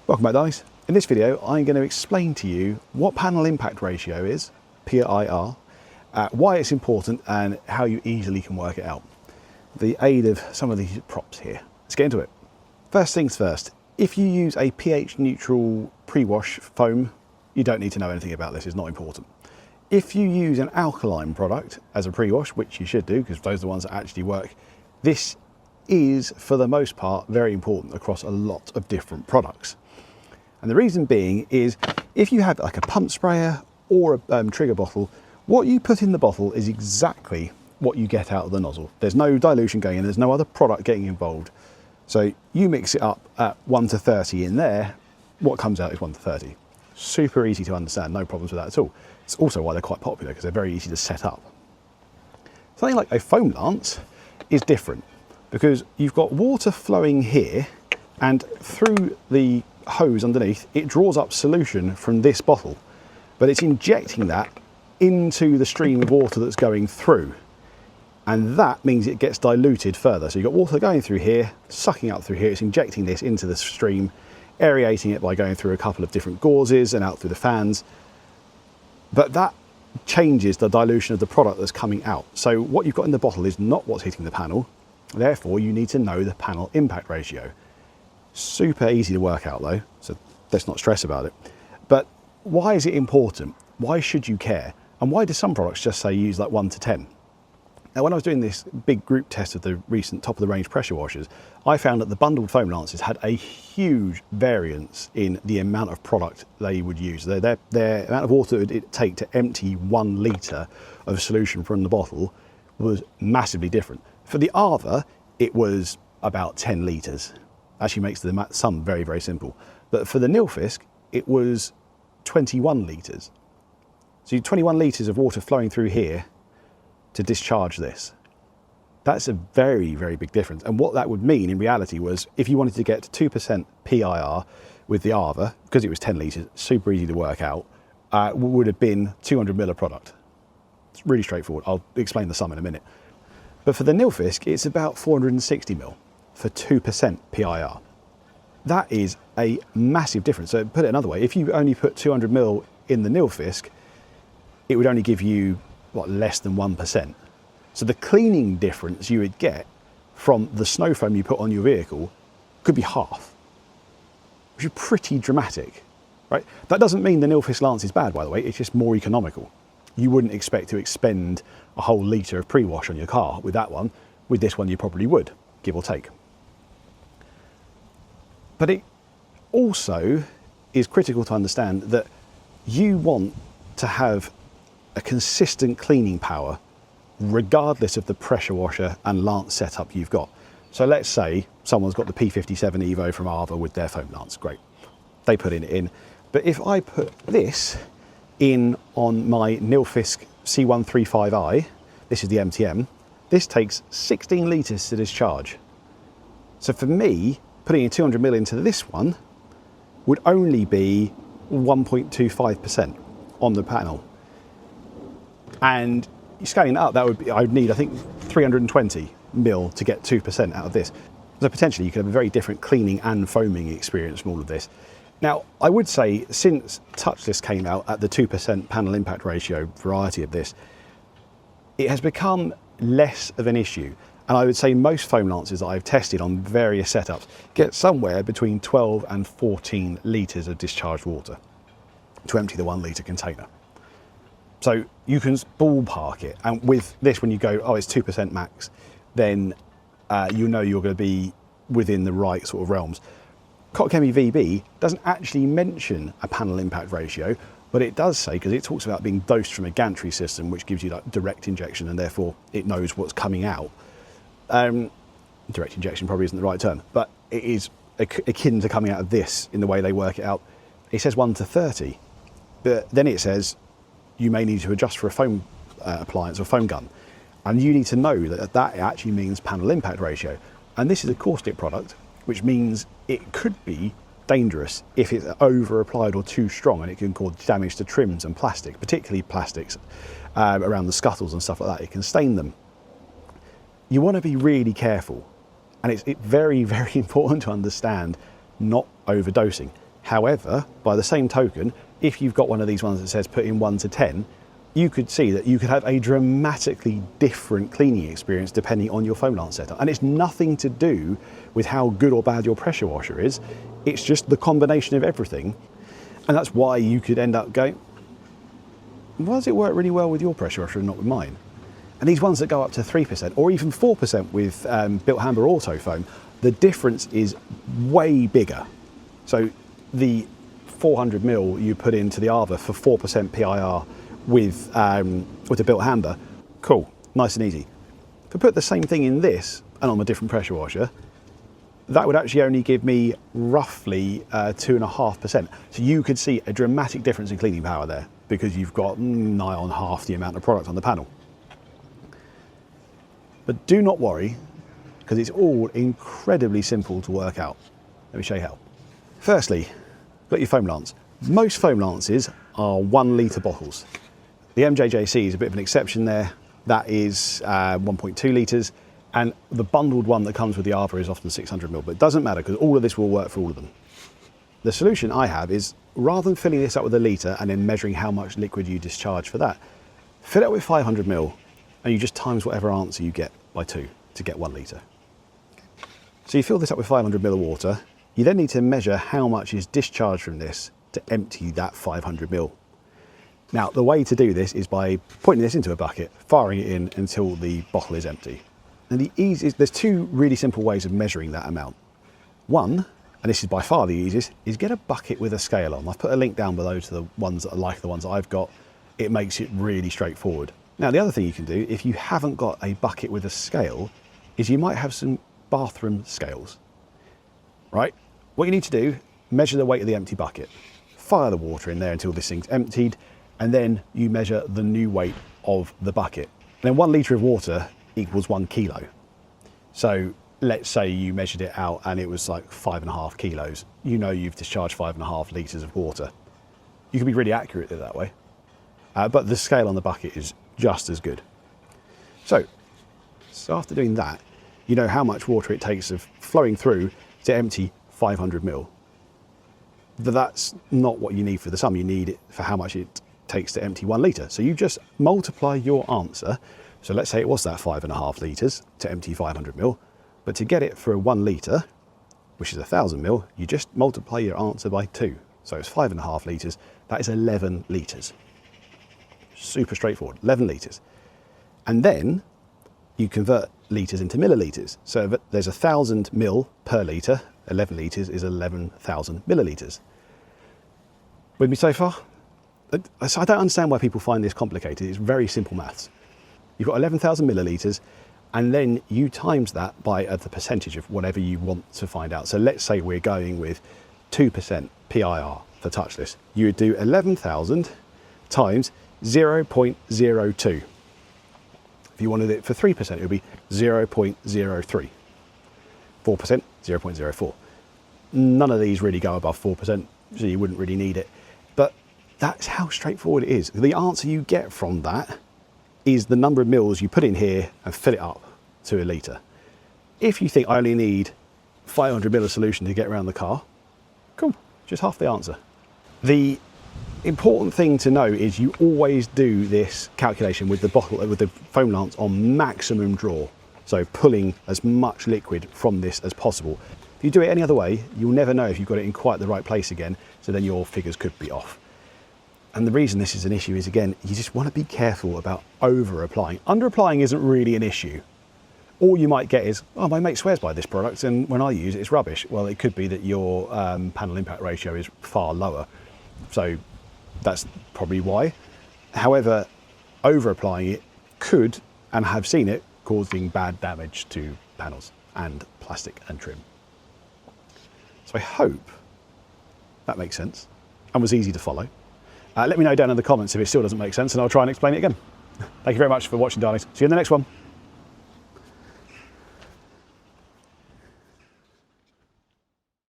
Welcome back, guys. In this video I'm going to explain to you what panel impact ratio is, PIR, why it's important and how you easily can work it out. The aid of some of these props here. Let's get into it. First things first, if you use a pH neutral pre-wash foam, you don't need to know anything about this, it's not important. If you use an alkaline product as a pre-wash, which you should do because those are the ones that actually work, this is for the most part very important across a lot of different products. And the reason being is if you have like a pump sprayer or a trigger bottle, what you put in the bottle is exactly what you get out of the nozzle. There's no dilution going in, there's no other product getting involved. So you mix it up at 1 to 30 in there, what comes out is 1 to 30. Super easy to understand, no problems with that at all. It's also why they're quite popular because they're very easy to set up. Something like a foam lance is different because you've got water flowing here and through the hose underneath, it draws up solution from this bottle, but it's injecting that into the stream of water that's going through. And that means it gets diluted further. So you've got water going through here, sucking up through here, it's injecting this into the stream, aerating it by going through a couple of different gauzes and out through the fans. But that changes the dilution of the product that's coming out. So what you've got in the bottle is not what's hitting the panel. Therefore, you need to know the panel impact ratio. Super easy to work out though, so let's not stress about it. But why is it important? Why should you care? And why do some products just say use like 1 to 10? Now, when I was doing this big group test of the recent top of the range pressure washers, I found that the bundled foam lances had a huge variance in the amount of product they would use. Their amount of water it would take to empty 1 litre of solution from the bottle was massively different. For the Ava, it was about 10 litres. Actually makes the sum very, very simple. But for the Nilfisk, it was 21 litres. So 21 litres of water flowing through here to discharge this. That's a very, very big difference. And what that would mean in reality was if you wanted to get to 2% PIR with the Ava, because it was 10 litres, super easy to work out, would have been 200 ml of product. It's really straightforward. I'll explain the sum in a minute. But for the Nilfisk, it's about 460 ml for 2% PIR. That is a massive difference. So put it another way, if you only put 200 ml in the Nilfisk, it would only give you, what, less than 1%. So the cleaning difference you would get from the snow foam you put on your vehicle could be half, which is pretty dramatic, right? That doesn't mean the Nilfisk Lance is bad, by the way, it's just more economical. You wouldn't expect to expend a whole litre of pre-wash on your car with that one. With this one, you probably would, give or take. But it also is critical to understand that you want to have a consistent cleaning power regardless of the pressure washer and lance setup you've got. So let's say someone's got the P57 Evo from Ava with their foam lance, great. They put it in. But if I put this in on my Nilfisk C135i, this is the MTM, this takes 16 litres to discharge. So for me, putting in 200 ml into this one would only be 1.25% on the panel. And scaling that up, I would need, I think, 320 ml to get 2% out of this. So potentially you could have a very different cleaning and foaming experience from all of this. Now, I would say since Touch-Less came out at the 2% panel impact ratio variety of this, it has become less of an issue. And I would say most foam lances that I've tested on various setups get somewhere between 12 and 14 litres of discharged water to empty the 1 litre container. So you can ballpark it. And with this, when you go, oh, it's 2% max, then you know you're going to be within the right sort of realms. Koch Chemie Vb doesn't actually mention a panel impact ratio, but it does say, because it talks about being dosed from a gantry system, which gives you like direct injection and therefore it knows what's coming out. Direct injection probably isn't the right term, but it is akin to coming out of this in the way they work it out. It says 1 to 30, but then it says you may need to adjust for a foam appliance or foam gun. And you need to know that that actually means panel impact ratio. And this is a caustic product, which means it could be dangerous if it's over applied or too strong, and it can cause damage to trims and plastic, particularly plastics around the scuttles and stuff like that. It can stain them. You want to be really careful, and it's very, very important to understand not overdosing. However, by the same token, if you've got one of these ones that says put in 1 to 10, you could see that you could have a dramatically different cleaning experience depending on your foam lance setup. And it's nothing to do with how good or bad your pressure washer is. It's just the combination of everything. And that's why you could end up going, why does it work really well with your pressure washer and not with mine? And these ones that go up to 3% or even 4% with Bilt Hamber Auto Foam, the difference is way bigger. So the 400ml you put into the Arbor for 4% PIR with the Bilt Hamber, cool, nice and easy. If I put the same thing in this and on a different pressure washer, that would actually only give me roughly 2.5%. So you could see a dramatic difference in cleaning power there because you've got nigh on half the amount of product on the panel. But do not worry, because it's all incredibly simple to work out. Let me show you how. Firstly, got your foam lance. Most foam lances are 1 litre bottles. The MJJC is a bit of an exception there. That is 1.2 litres, and the bundled one that comes with the Arbor is often 600ml, but it doesn't matter because all of this will work for all of them. The solution I have is, rather than filling this up with a litre and then measuring how much liquid you discharge for that, fill it up with 500ml and you just times whatever answer you get by 2 to get 1 litre. So you fill this up with 500ml of water. You then need to measure how much is discharged from this to empty that 500ml. Now, the way to do this is by putting this into a bucket, firing it in until the bottle is empty. And there's 2 really simple ways of measuring that amount. One, and this is by far the easiest, is get a bucket with a scale on. I've put a link down below to the ones that are like the ones that I've got. It makes it really straightforward. Now, the other thing you can do, if you haven't got a bucket with a scale, is you might have some bathroom scales, right? What you need to do, measure the weight of the empty bucket, fire the water in there until this thing's emptied, and then you measure the new weight of the bucket. And then 1 litre of water equals 1 kilo. So let's say you measured it out and it was like 5.5 kilos. You know you've discharged 5.5 litres of water. You can be really accurate that way, but the scale on the bucket is just as good. So after doing that, you know how much water it takes of flowing through to empty 500ml. But that's not what you need for the sum. You need it for how much it takes to empty 1 litre. So you just multiply your answer. So let's say it was that 5.5 litres to empty 500ml, but to get it for 1 litre, which is 1000ml, you just multiply your answer by 2. So it's 5.5 litres, that is 11 litres. Super straightforward, 11 litres. And then you convert litres into millilitres. So there's 1000ml per litre, 11 litres is 11,000 millilitres. With me so far? So I don't understand why people find this complicated. It's very simple maths. You've got 11,000 millilitres, and then you times that by the percentage of whatever you want to find out. So let's say we're going with 2% PIR for touchless. You would do 11,000 times 0.02. If you wanted it for 3%, it would be 0.03. 4%, 0.04. None of these really go above 4%, so you wouldn't really need it. But that's how straightforward it is. The answer you get from that is the number of mils you put in here and fill it up to a litre. If you think I only need 500ml of solution to get around the car, cool, just half the answer. The important thing to know is you always do this calculation with the bottle, with the foam lance on maximum draw. So pulling as much liquid from this as possible. If you do it any other way, you'll never know if you've got it in quite the right place again, so then your figures could be off. And the reason this is an issue is, again, you just want to be careful about over-applying. Under-applying isn't really an issue. All you might get is, oh, my mate swears by this product and when I use it, it's rubbish. Well, it could be that your panel impact ratio is far lower. So that's probably why. However, over-applying it could, and have seen it, causing bad damage to panels and plastic and trim. So I hope that makes sense and was easy to follow. Let me know down in the comments if it still doesn't make sense and I'll try and explain it again. Thank you very much for watching, darlings. See you in the next one.